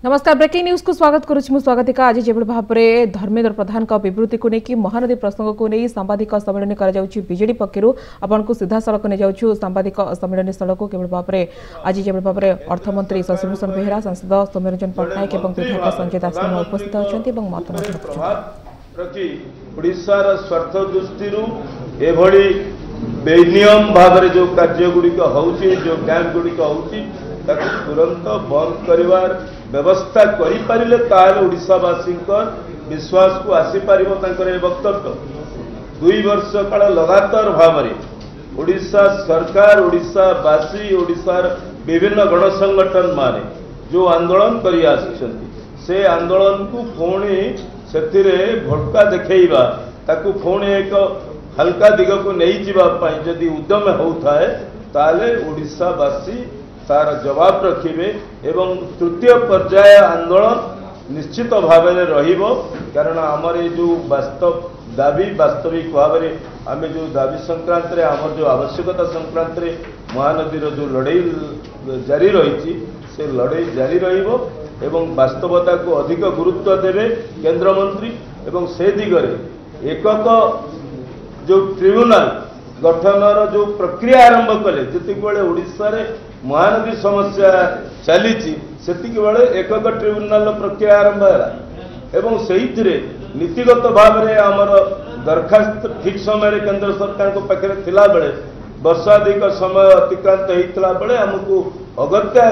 नमस्कार breaking news को स्वागत करुछि स्वागतिका आज जेबल भाबरे धर्मेंद्र प्रधान का विवृत्ति को लेकिन महानदी प्रसंग को नहीं सांबादिक सम्मेलन करा जाउछि बीजेडी पक्षरु आपन को सीधा सड़क ने जाउछु सांबादिक सम्मेलन स्थल को केवल भाबरे आज जेबल भाबरे अर्थमंत्री शशिभूषण बेहेरा सांसद सौम्यरंजन पट्टनायक एवं विधायक संजय दास उपस्थित अछंती एवं मत रखी ओडिशार स्वार्थ दृष्टि एभली बेनियम भाव जो कार्य गुड़िक होउछि जो कैंप गुड़िक होउछि ताकू तुरंत बंद करिवार व्यवस्था करि पारिले ताल ओडिशावासी विश्वास को आसी पारिबो तांकर ए वक्तव्य 2 वर्ष काल लगातार भाव में ओडिशा सरकार ओडिशावासी ओडिशार विभिन्न गण संगठन माने जो आंदोलन करि आछंती से आंदोलन को पुणी सेतिरे भटका देखैबा ताकू पुणी एक हल्का दिग को नहीं जीवा पाई जदि उद्यम होता है ताले ओडिशावासी तार जवाब रखिबे एवं तृतीय पर्याय आंदोलन निश्चित भाव में रहिबो कारण आमर ये जो वास्तव दाबी वास्तविक भाव में आम जो दाबी संक्रांत रे आमर जो आवश्यकता संक्रांत रे महानदीर जो लड़ई जारी रही से लड़ई जारी रहिबो एवं वास्तवता को अधिक गुरुत्व देवे केंद्र मंत्री एवं से दिगरे एकक जो ट्रिब्यूनाल गठनर जो प्रक्रिया आरंभ कले जितक बेले ओडिशा रे महानदी समस्या चली बेले एकक ट्रिब्यूनाल प्रक्रिया आरंभ है एवं से नीतिगत भाव में आमर दरखास्त ठीक समय केंद्र सरकार को पाखे थिला बेले वर्षाधिक समय अतिक्रांत होता बेले आमको अगत्या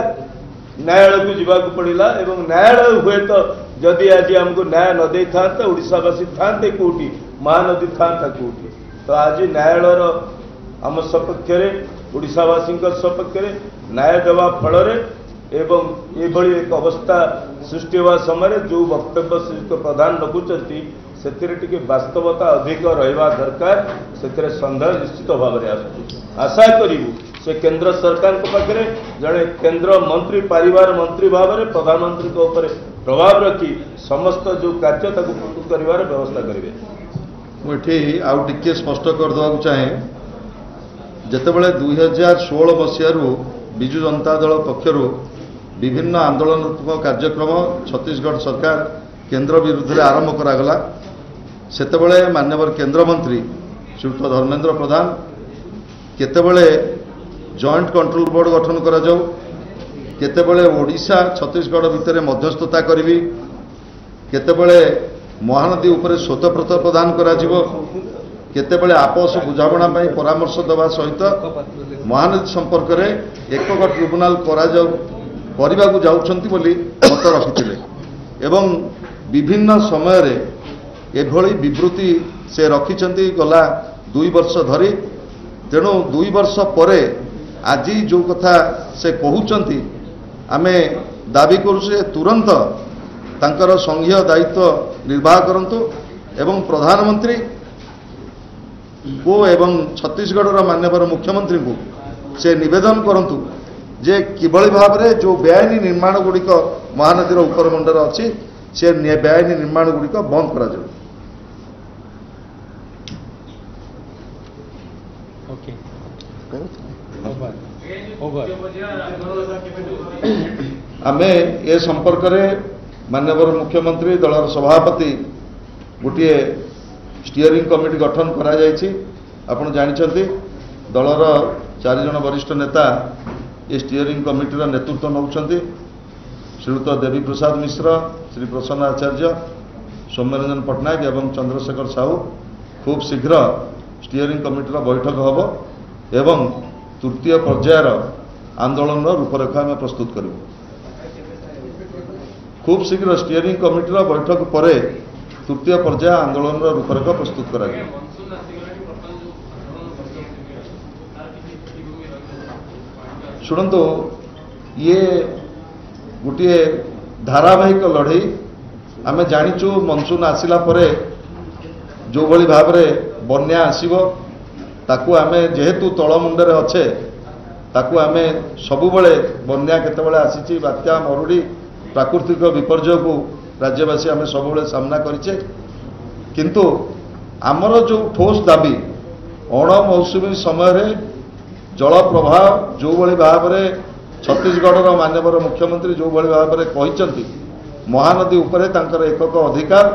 न्यायालय को जीवा पड़ा एवं न्यायालय हुए तो जदि आज आमको न्याय न दे था ओडिशावासी था कौटी महानदी था कौटी तो आज न्यायालय आम सपक्ष ओडिशावासी सपक्ष न्याय देवा फल एवं ये एक अवस्था सृष्टि हुआ समय जो वक्तव्य श्री प्रधान रखुंट से वास्तवता अधिक रहा दरकार से सन्देह निश्चित भाव में आशा करूँ से केंद्र सरकार पाखे जड़े केंद्र मंत्री परिवार मंत्री भाव में प्रधानमंत्री प्रभाव रखी समस्त जो कार्य प्रस्तुत कर व्यवस्था करेंगे मुझे आउ टिके स्पष्ट करदे चाहे जितेबाला 2016 मसीह विजु जनता दल पक्षर विभिन्न आंदोलनात्मक कार्यक्रम छत्तीसगढ़ सरकार केंद्र विरुद्ध आरंभ करागला सेतेबेले माननीय केंद्र मंत्री श्रीयुक्त Dharmendra Pradhan केतेबेले joint control board गठन करा जाऊ केतेबेले ओडिशा छत्तीसगढ़ भितर मध्यस्थता करी केतेबेले महानदी उपरे स्वतःप्रत प्रदान करा जिवो केतेबेले आपस बुझाणा परामर्श देवा सहित महानदी संपर्क में एकक ट्रिब्यूनाल करने को जाउछंती बोली मत रखिथिले एवं विभिन्न समय एभली विवृत्ति से रखिछंती गला 2 वर्ष धरी तेणु 2 वर्ष पर आज जो कथा से कहउछंती आमे दाबी करू तुरंत तांकर संघीय दायित्व निर्वाह करंतु एवं प्रधानमंत्री को एवं छत्तीसगढ़ माननीय मुख्यमंत्री को से निवेदन करंतु जे किभली भाव में जो बेआईनी निर्माण गुड़िक महानदीर उपरमंडल अच्छी से बेआईनी निर्माण गुड़िक बंद करा जाऊ। आमे ए संपर्क में माननीय मुख्यमंत्री दलर सभापति गोटे स्टीयरिंग कमिटी गठन करा जायछि आपण जानिछंती दलर 4 जन वरिष्ठ नेता ये स्टीयरिंग कमिटीर नेतृत्व नौछंती श्रीयुक्त देवी प्रसाद मिश्र श्री प्रसन्न आचार्य सौम्यरंजन पट्टनायक एवं चंद्रशेखर साहू खूब शीघ्र स्टीयरिंग कमिटीर बैठक हम एवं तृतीय पर्यायर आंदोलन रूपरेखा आम प्रस्तुत करूँ खूब शीघ्र स्टीयरिंग कमिटीर बैठक पर तृतीय पर्याय आंदोलन रूपरेखा प्रस्तुत करा शुणु ये गोटे धारावाहिक लड़ई आम जाचु मनसून आसला जो भली भाव में बन्या आसब ताकू आम जेहेतु तलमुंडे अच्छे ताकू आम सबुबले बन्या केतबेले आसी बात्या मरुड़ी प्राकृतिक विपर्यय को राज्यवासी आम सब सामना करें किंतु आमर जो ठोस दाबी अण मौसुमी समय जल प्रवाह जो भली भाव में छत्तीसगढ़ माननीय मुख्यमंत्री जो भली भाव में कहते महानदी उपरे तांकर एकक अधिकार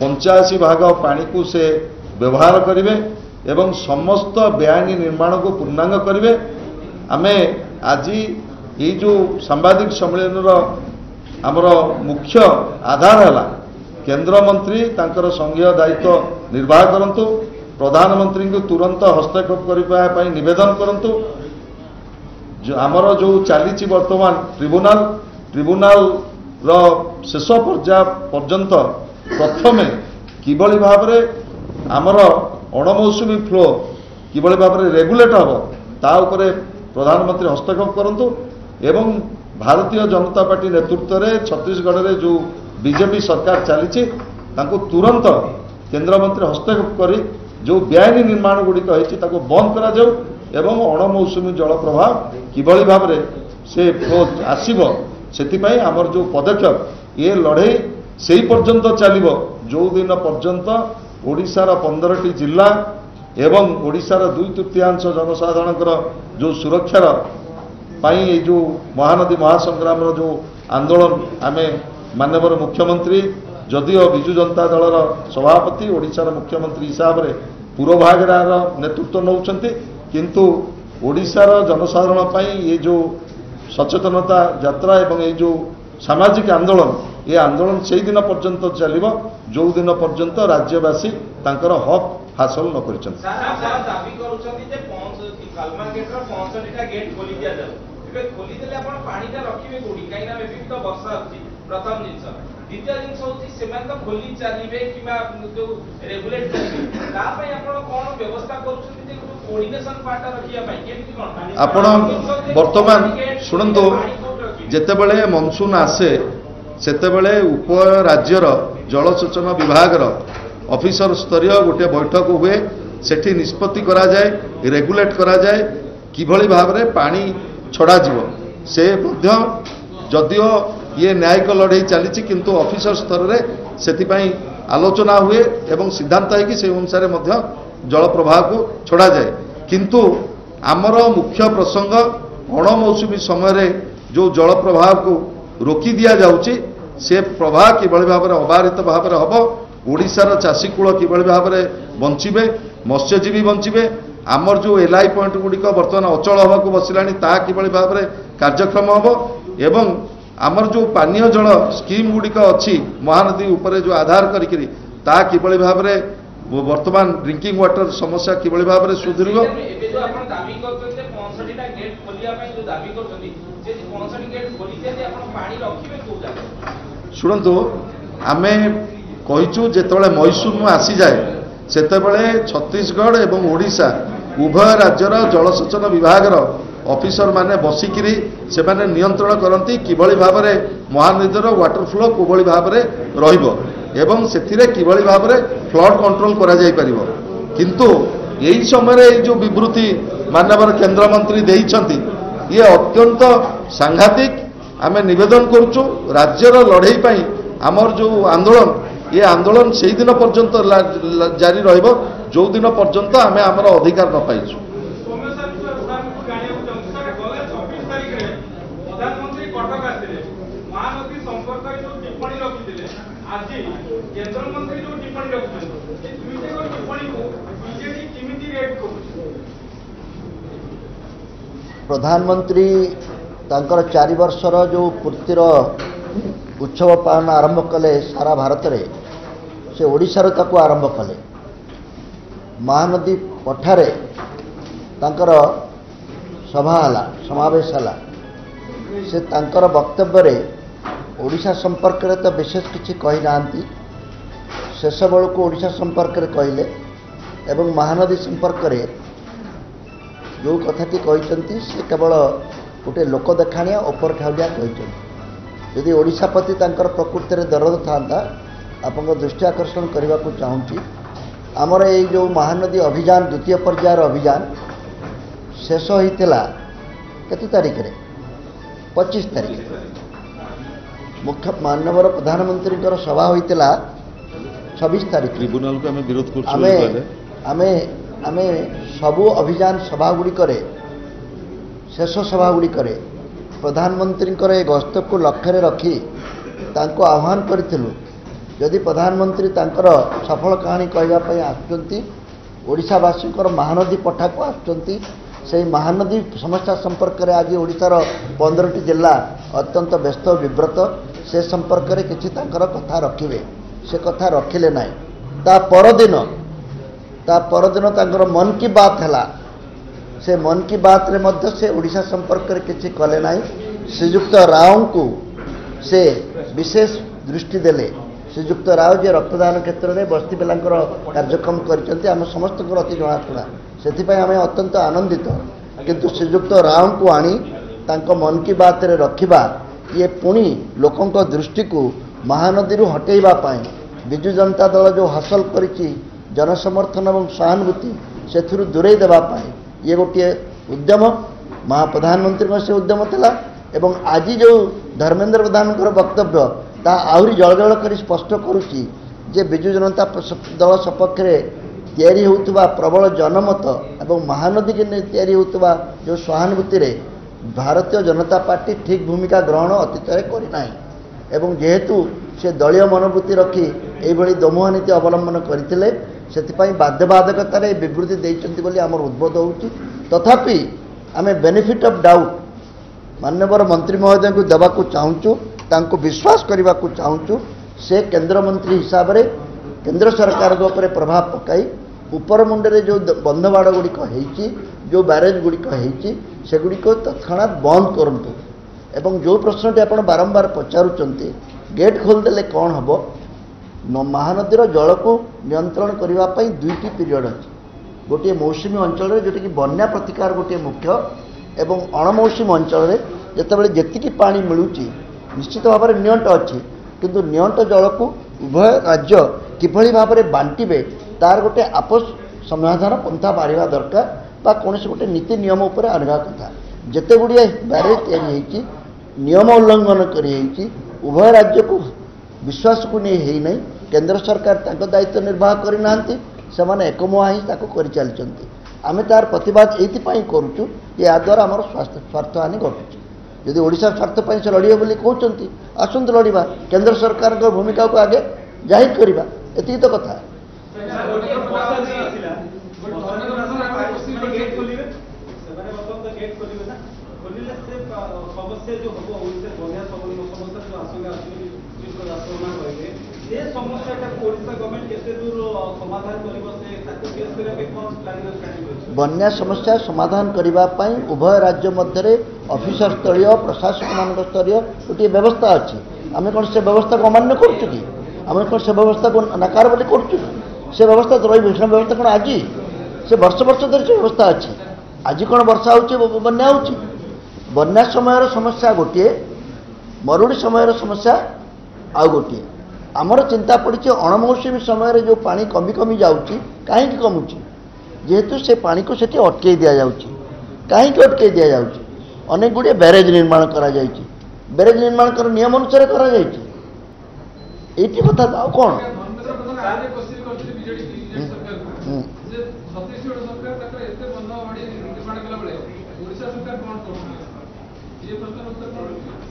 85 भाग पानी को से व्यवहार करेंगे एवं समस्त बेआईनी निर्माण को पूर्णांग करेंगे। आमे आज ये जो सांबादिक सम्मेलन आमर मुख्य आधार है केंद्र मंत्री तांकर संघीय दायित्व निर्वाह करंतु, प्रधानमंत्री को तुरंत हस्तक्षेप करने निवेदन करंतु। जो आमर जो चली वर्तमान ट्रिब्यूनाल शेष पर्याय पर्यंत प्रथमे किभली भाव आमर अणमौसुमी फ्लो किभली भाव रेगुलेट हम ता उपरे प्रधानमंत्री हस्तक्षेप करंतु एवं भारतीय जनता पार्टी नेतृत्व में छत्तीसगढ़ में जो बीजेपी सरकार चली तुरंत केंद्र मंत्री हस्तक्षेप कर जो बेआईनी निर्माण गुड़िक बंद करा जाऊ एवं अणमौसुमी जल प्रभाव किभली भाव से फ्लो आसीबो सेथिपाई आमर जो पदक्षेप ये लड़ाई से पर्यंत चलिबो जो दिन पर्यंत ओडिशार 15टी जिला एवं ओडिशार 2/3 जनसाधारण जो सुरक्षार पाई जो महानदी महासंग्राम जो आंदोलन आमे माननीय मुख्यमंत्री जदिओ विजु जनता दलर सभापति ओडिशार मुख्यमंत्री हिसाब से पूर्वभागरार नेतृत्व नौचंती किंतु ओडिशार जनसाधारण पाई ये जो सचेतनता यात्रा एवं ये जो सामाजिक आंदोलन ये आंदोलन से दिन पर्यंत चलिबो जो दिन पर्यंत राज्यवासी तांकर हक हासिल न करिसंत। दाबी करूछंती जे कालमा गेट रो 65टा गेट खोली दिया जाऊ एबे खोली देले आपण पानीटा रखिबे कोडी काईना एबे तो वर्षा होची प्रथम जिंस द्वितीय जिंस होची सेमान तो खोली चलिबे किबा जो रेगुलेट करिबे ता पई आपण कोन व्यवस्था करूछंती जे कोऑर्डिनेशन पार्ट रखिया पई केमिति कोन आपण वर्तमान सुनंतो जेतेबेले मनसून आसे सेतेबेले उप राज्यर जलसेचन विभागर ऑफिसर स्तरीय गोटे बैठक हुए सेठी निष्पत्ति करा जाए रेगुलेट करा जाए किभली भाव में पानी छड़ा जीव से मध्य जदिओ ये न्यायिक लड़ाई चली किंतु ऑफिसर स्तर रे सेथिपाई आलोचना हुए एवं सिद्धांत है कि से अनुसार मध्य जल प्रवाह को छड़ा जाए किंतु आमर मुख्य प्रसंग अणमौसुमी समय जो जल प्रवाह को रोकी दिया जाउची से प्रवाह किभली भाव में अबारित भाव में हम ओडिशार चाषीकूल किभली भाव में बंचिबे मत्स्यजीवी बंचिबे आमर जो एलआई पॉइंट गुड़िक बर्तमान अचल हवा को बसिलानी ता किभली भाव में कार्यक्रम हम एवं आमर जो पानीय जल स्कीम गुड़िक अच्छी महानदी उपरे जो आधार करिकरी ता किभली भाव में वर्तमान ड्रिंकिंग वाटर समस्या किभली भाव में सुधरिब। शुणु आमे कहीचु जेतबेले मैसूर आसी जाए सेतेबेले छत्तीसगढ़ एवं ओडिशा उभय राज्यर जलसेचन विभागर ऑफिसर माने बसिकिरी से माने नियंत्रण करती किभली भाव में महानदीर वाटर फ्लो कोभली भाव में रहिबो एवं सेथिरे किभली भाव में फ्लड कंट्रोल करा जाई परिबो किंतु यही समय जो विवृत्ति माननीय केंद्र मंत्री देइछंती ये अत्यंत सांघातिक आमे निवेदन करूचु राज्यर लड़ाई पाई आमर जो आंदोलन ये आंदोलन से दिन पर्यंत जारी रहिबो जो दिन पर्यंत आमे आमर अधिकार न पाइछु। प्रधानमंत्री तांकर 4 वर्षर जो पूर्तिर उत्सव पालन आरंभ कले सारा भारत रे से ओडिशार ताकू आरंभ कले महानदी पठारे तांकर सभा हला समावेश हला से तांकर वक्तव्य रे ओडिशा संपर्क रे तो विशेष किछि कहि नांती शेष बेल को ओडिशा संपर्क रे कहले एवं महानदी संपर्क रे जो कथाटी कहते से केवल गोटे लोक देखाणिया ओपर ठाउलिया कहते यदि ओडिशा प्रति तांकर प्रकृति में दरद था आपन दृष्टि आकर्षण करने को चाहूँगी आमर ये जो महानदी अभियान द्वितीय पर्यायर अभियान शेष होता केते तारीख रे 25 तारीख मुख्य माननीय प्रधानमंत्री सभा होता 26 तारीख ट्रिब्यूनाल को आमे विरोध करछु आमे सबू अभियान सभा गुड़िक शेष सभा गुड़िक प्रधानमंत्री गस्त को लक्ष्य रखी ତାଙ୍କୁ ଆହ୍ୱାନ କରିଥିଲୁ ଯଦି ପ୍ରଧାନମନ୍ତ୍ରୀ ତାଙ୍କର ସଫଳ କାହାଣୀ କହିବା ପାଇଁ ଆସୁଛନ୍ତି ଓଡ଼ିଶାବାସୀଙ୍କର ମହାନଦୀ ପଠାକୁ ଆସୁଛନ୍ତି ସେହି ମହାନଦୀ ସମସ୍ୟା ସମ୍ପର୍କରେ ଆଜି ଓଡ଼ିଶାର 15ଟି ଜିଲ୍ଲା ଅତ୍ୟନ୍ତ ବ୍ୟସ୍ତ ବିବ୍ରତ ସେ ସମ୍ପର୍କରେ କିଛି ତାଙ୍କର କଥା ରଖିବେ ସେ କଥା ରଖିଲେ ନାହିଁ ତା ପରଦିନ ତାଙ୍କର ମନ୍ କି ବାତ୍ ହେଲା ସେ ମନ୍ କି ବାତ୍ରେ ମଧ୍ୟ ସେ ଓଡ଼ିଶା ସମ୍ପର୍କରେ କିଛି କଲେ ନାହିଁ ଶ୍ରୀଯୁକ୍ତ ରାଓଙ୍କୁ ସେ ବିଶେଷ ଦୃଷ୍ଟି ଦେଲେ ଶ୍ରୀଯୁକ୍ତ ରାଓ ଯେ ରକ୍ତଦାନ କ୍ଷେତ୍ରରେ ବସ୍ତି ପିଲାଙ୍କର କାର୍ଯ୍ୟକ୍ରମ କରିଛନ୍ତି ଆମ ସମସ୍ତଙ୍କର ଅତି ଜଣାଶୁଣା ସେଥିପାଇଁ ଆମେ ଅତ୍ୟନ୍ତ ଆନନ୍ଦିତ କିନ୍ତୁ ଶ୍ରୀଯୁକ୍ତ ରାଓଙ୍କୁ ଆଣି ତାଙ୍କ ମନ୍ କି ବାତ୍ରେ ରଖିବା ଇଏ ପୁଣି ଲୋକଙ୍କ ଦୃଷ୍ଟିକୁ ମହାନଦୀରୁ ହଟେଇବା ପାଇଁ ବିଜୁ ଜନତା ଦଳ ଯେଉଁ ହାସଲ କରିଛି ଜନସମର୍ଥନ ଏବଂ ସହାନୁଭୂତି ସେଥିରୁ ଦୂରେଇ ଦେବା ପାଇଁ ଇଏ ଗୋଟିଏ ଉଦ୍ୟମ ପ୍ରଧାନମନ୍ତ୍ରୀଙ୍କ ସେ ଉଦ୍ୟମ ଥିଲା ଏବଂ ଆଜି ଯେଉଁ ଧର୍ମେନ୍ଦ୍ର ପ୍ରଧାନଙ୍କର ବକ୍ତବ୍ୟ ତାହା ଆହୁରି ଜଳଜଳ କରି ସ୍ପଷ୍ଟ କରୁଛି ଯେ ବିଜୁ ଜନତା ଦଳ ସପକ୍ଷରେ ତିଆରି ହେଉଥିବା ପ୍ରବଳ ଜନମତ ଏବଂ ମହାନଦୀକି ନେଇ ତିଆରି ହେଉଥିବା ଯେଉଁ ସହାନୁଭୂତିରେ ଭାରତୀୟ ଜନତା ପାର୍ଟି ଠିକ୍ ଭୂମିକା ଗ୍ରହଣ ଅତୀତରେ କରିନାହିଁ ଏବଂ ଯେହେତୁ ସେ ଦଳୀୟ ମନୋବୃତ୍ତି ରଖି ଏଇଭଳି ଦମୁହା ନୀତି ଅବଲମ୍ବନ କରିଥିଲେ ସେଥିପାଇଁ ବାଧ୍ୟବାଧକତାରେ ଏ ବିବୃତ୍ତି ଦେଇଛନ୍ତି ବୋଲି ଆମର ଉଦ୍ବୋଧ ହେଉଛି ତଥାପି ଆମେ ବେନିଫିଟ୍ ଅଫ୍ ଡାଉଟ୍ ମାନ୍ୟବର ମନ୍ତ୍ରୀ ମହୋଦୟଙ୍କୁ ଦେବାକୁ ଚାହୁଁଛୁ ତାଙ୍କୁ ବିଶ୍ୱାସ କରିବାକୁ ଚାହୁଁଛୁ ସେ କେନ୍ଦ୍ରମନ୍ତ୍ରୀ ହିସାବରେ କେନ୍ଦ୍ର ସରକାରଙ୍କ ଉପରେ ପ୍ରଭାବ ପକାଇ ଉପରମୁଣ୍ଡରେ ଯେଉଁ ବନ୍ଧବାଡ଼ ଗୁଡ଼ିକ ହେଇଛି ଯେଉଁ ବ୍ୟାରେଜ୍ ଗୁଡ଼ିକ ହେଇଛି ସେଗୁଡ଼ିକ ତତ୍କ୍ଷଣାତ୍ ବନ୍ଦ କରନ୍ତୁ ଏବଂ ଯେଉଁ ପ୍ରଶ୍ନଟି ଆପଣ ବାରମ୍ବାର ପଚାରୁଛନ୍ତି ଗେଟ୍ ଖୋଲିଦେଲେ କ'ଣ ହେବ ମହାନଦୀର ଜଳକୁ ନିୟନ୍ତ୍ରଣ କରିବା ପାଇଁ 2ଟି ପିରିୟଡ଼ ଅଛି ଗୋଟିଏ ମୌସୁମୀ ଅଞ୍ଚଳରେ ଯେଉଁଟାକି ବନ୍ୟା ପ୍ରତିକାର ଗୋଟିଏ ମୁଖ୍ୟ ଏବଂ ଅଣମୌସୁମୀ ଅଞ୍ଚଳରେ ଯେତେବେଳେ ଯେତିକି ପାଣି ମିଳୁଛି ନିଶ୍ଚିତ ଭାବରେ ନିଅଣ୍ଟ ଅଛି କିନ୍ତୁ ନିଅଣ୍ଟ ଜଳକୁ ଉଭୟ ରାଜ୍ୟ କିଭଳି ଭାବରେ ବାଣ୍ଟିବେ ତାର ଗୋଟେ ଆପୋଷ ସମାଧାନ ପନ୍ଥା ବାଢ଼ିବା ଦରକାର ବା କୌଣସି ଗୋଟେ ନୀତି ନିୟମ ଉପରେ ଆଣିବା କଥା ଯେତେ ଗୁଡ଼ିଏ ବ୍ୟାରେଜ୍ ତିଆରି ହେଇଛି ନିୟମ ଉଲ୍ଲଂଘନ କରି ହେଇଛି ଉଭୟ ରାଜ୍ୟକୁ ବିଶ୍ୱାସକୁ ନେଇ ହେଇନାହିଁ କେନ୍ଦ୍ର ସରକାର ତାଙ୍କ ଦାୟିତ୍ୱ ନିର୍ବାହ କରିନାହାନ୍ତି ସେମାନେ ଏକମୁହାଁ ହିଁ ତାକୁ କରିଚାଲିଛନ୍ତି ଆମେ ତାର ପ୍ରତିବାଦ ଏଇଥିପାଇଁ କରୁଛୁ ଯେ ଏହାଦ୍ୱାରା ଆମର ସ୍ୱାର୍ଥହାନି ଘଟୁଛି ଯଦି ଓଡ଼ିଶା ସ୍ୱାର୍ଥ ପାଇଁ ସେ ଲଢ଼ିବେ ବୋଲି କହୁଛନ୍ତି ଆସନ୍ତୁ ଲଢ଼ିବା କେନ୍ଦ୍ର ସରକାରଙ୍କ ଭୂମିକାକୁ ଆଗେ ଜାହିର କରିବା ଏତିକି ତ କଥା ବନ୍ୟା ସମସ୍ୟା ସମାଧାନ କରିବା ପାଇଁ ଉଭୟ ରାଜ୍ୟ ମଧ୍ୟରେ ଅଫିସର ସ୍ତରୀୟ ପ୍ରଶାସକମାନଙ୍କ ସ୍ତରୀୟ ଗୋଟିଏ ବ୍ୟବସ୍ଥା ଅଛି ଆମେ କ'ଣ ସେ ବ୍ୟବସ୍ଥାକୁ ଅମାନ୍ୟ କରୁଛୁ କି ଆମେ କ'ଣ ସେ ବ୍ୟବସ୍ଥାକୁ ନାକାର ବୋଲି କରୁଛୁ ସେ ବ୍ୟବସ୍ଥା ରହିବ ସେ ବ୍ୟବସ୍ଥା କ'ଣ ଆଜି ସେ ବର୍ଷ ବର୍ଷ ଧରି ସେ ବ୍ୟବସ୍ଥା ଅଛି ଆଜି କ'ଣ ବର୍ଷା ହେଉଛି ବନ୍ୟା ହେଉଛି ବନ୍ୟା ସମୟର ସମସ୍ୟା ଗୋଟିଏ ମରୁଡ଼ି ସମୟର ସମସ୍ୟା ଆଉ ଗୋଟିଏ ଆମର ଚିନ୍ତା ପଡ଼ିଛି ଅଣମୌସୁମୀ ସମୟରେ ଯେଉଁ ପାଣି କମି କମି ଯାଉଛି କାହିଁକି କମୁଛି ଯେହେତୁ ସେ ପାଣିକୁ ସେଠି ଅଟକେଇ ଦିଆଯାଉଛି କାହିଁକି ଅଟକେଇ ଦିଆଯାଉଛି ଅନେକ ଗୁଡ଼ିଏ ବ୍ୟାରେଜ୍ ନିର୍ମାଣ କରାଯାଇଛି ବ୍ୟାରେଜ୍ ନିର୍ମାଣ ନିୟମ ଅନୁସାରେ କରାଯାଇଛି ଏଇଠି କଥା ଆଉ କ'ଣ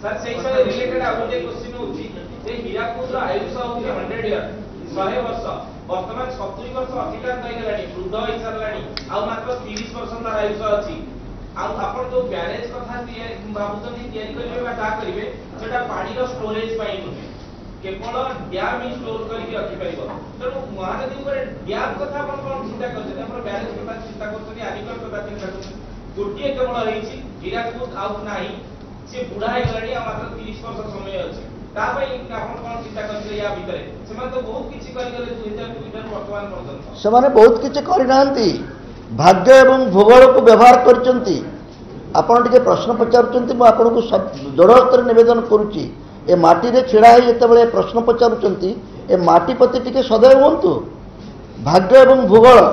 सर से रिलेटेड आ गोटे क्वेश्चन होची जे हीराकुद आयुष होची 100 इयर 100 वर्ष वर्तमान 70 वर्ष अतिक्रांत होई गलानी वृद्ध होई सरलानी आ मात्र 30 वर्ष तार आयुष अछि आ आपण जो बैरेज कथा बाबूतनी तयारी करिवे बा ता करिवे सेटा पानी रो स्टोरेज पाई नुहे केवल डैम ही स्टोर करके रखि पाइबो तेणु महानदी ऊपर डैम कथा आपण कोन चिंता करछे हमर बैरेज कथा चिंता करछनी आदिकर कथा चिंता करछनी गोटिए केवल रहिछि हीराकुद आउ नाही से बुढ़ा है गलानी आ मात्र 30 वर्ष समय अछि ता पई आपण कोन चिंता करछे या भितरे सेमान तो बहुत किछि करि गले 2002 वर्तमान पर्यंत सेमाने बहुत किछि करि नाहंती भाग्य एवं भूगोल को व्यवहार करचंती आपण टिके प्रश्न पचारुचंती मु आपण को जोड़स्तर निवेदन करूची ए माटी रे छिड़ा है जेतेबेले प्रश्न पचारुचंती ए माटी प्रति टिके सदैव हुंतु भाग्य एवं भूगोल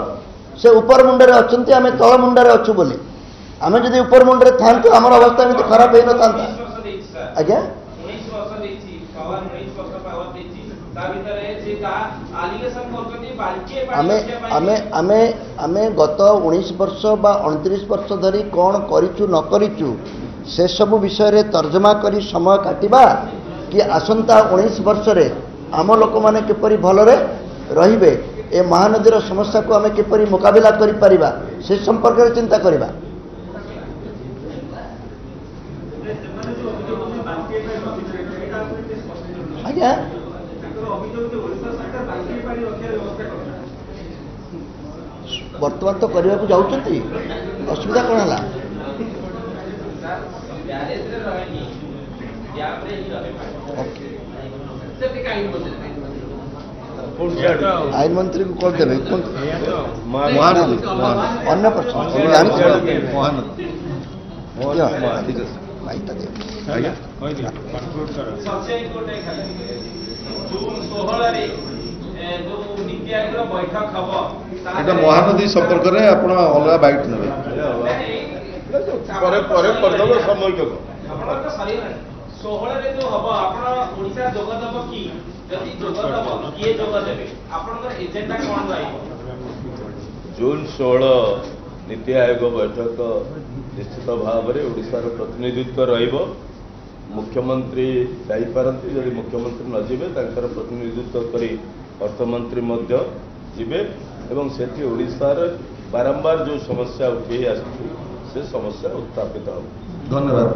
से ऊपर मुंडरे अछंती आमे तळ मुंडरे अछु बोली आमे जदि ऊपर मुंडरे थांतु हमर अवस्था एमति खराब हेइ न थांता आज्ञा 19 वर्ष देछि पावर 19 वर्ष पावर देछि ता भितरे जे का एलिगेशन करकती बाल्के पानी आमे गत 19 वर्ष बा 29 वर्ष धरी कोन करिचु न करिचु से सब विषय रे तर्जमा करी समय काटिबा कि आसंता 19 वर्ष रे आम लोक माने किपरि भलरे रहिबे ए महानदीर समस्या को आम किपरि मुकाबिला करि परिबा से संपर्क में चिंता करिबा। आज्ञा वर्तमान तो करने को जाऊँगी असुविधा कौन है आईन मंत्री को कौन देवे महानदी अन्य এটা महानदी संपर्क में आपण अलग बैठ नेबे सामयिक 16 रे जो हबो आपण ओडिसा जोगदब की जदि जोगदब किए जोगदेबे आपनकर एजेंडा कोन रहइबो। जून 16 नीति आयोग बैठक निश्चित भाव में ओडिशार प्रतिनिधित्व रहिबो। मुख्यमंत्री जाइपारती जदि मुख्यमंत्री न जिबे तांकर प्रतिनिधित्व करी अर्थमंत्री मध्य जिबे एवं सेठी ओडिशार बारंबार जो समस्या उठी आसुची से समस्या उत्थापित हो। धन्यवाद।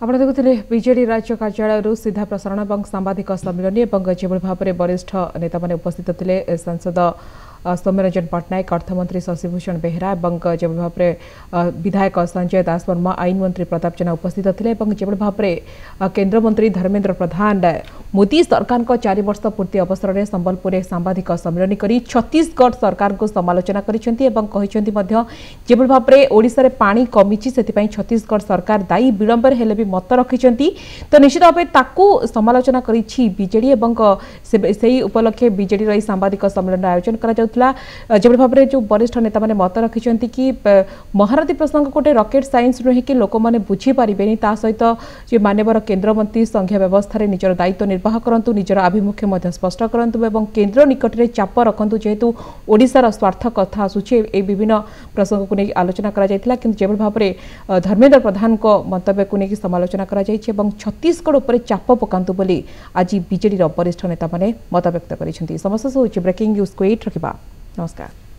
आपण देखुले बीजेडी राज्य कार्यालय सीधा प्रसारण और सांबादिक सम्मिलन और जो भाव में वरिष्ठ नेता मैंने उपस्थित थे सांसद सौम्यरंजन पट्टनायक अर्थमंत्री शशिभूषण बेहरा और जो भाव में विधायक संजय दास वर्मा आईन मंत्री प्रताप जेना उपस्थित थे जो भाव में केन्द्रमंत्री धर्मेन्द्र प्रधान मोदी सरकार को 4 वर्ष पूर्ति अवसर में संबलपुर में सांबादिक सम्मिलन कर छत्तीसगढ़ सरकार को समालोचना कर भाव में ओडिशा रे पानी कमी से छत्तीसगढ़ सरकार दायी विलंबर हेले भी मत रखिंट तो निश्चित भाव ताकू समालोचना करी बीजेडी से उपलक्षे बीजेडी सांबादिक सम्मेलन आयोजन कर जो भाव में जो वरिष्ठ नेता मैंने मत रखिंट कि महानदी प्रसंग गोटे रॉकेट साइंस नुहे कि लोक मैंने बुझीपारे ता सहित जो मानवर केन्द्रमंत्री संघीय व्यवस्था निजर दायित्व निर्वाह करूँ निजर आभिमुख्य स्पष्ट करूँ केन्द्र निकट में चाप रखु जेहेतु ओडिशार स्वार्थ कथा आसूचे विभिन्न प्रसंग को लेकिन आलोचना कर भाव में धर्मेन्द्र प्रधान मंतव्य को लेकिन समालोचना कर छत्तीसगढ़ उपर चाप पकातु बोली आज बीजेडी वरिष्ठ नेता मैंने मत व्यक्त कर समस्त ब्रेकिंग न्यूज को 8 रखा। नमस्कार।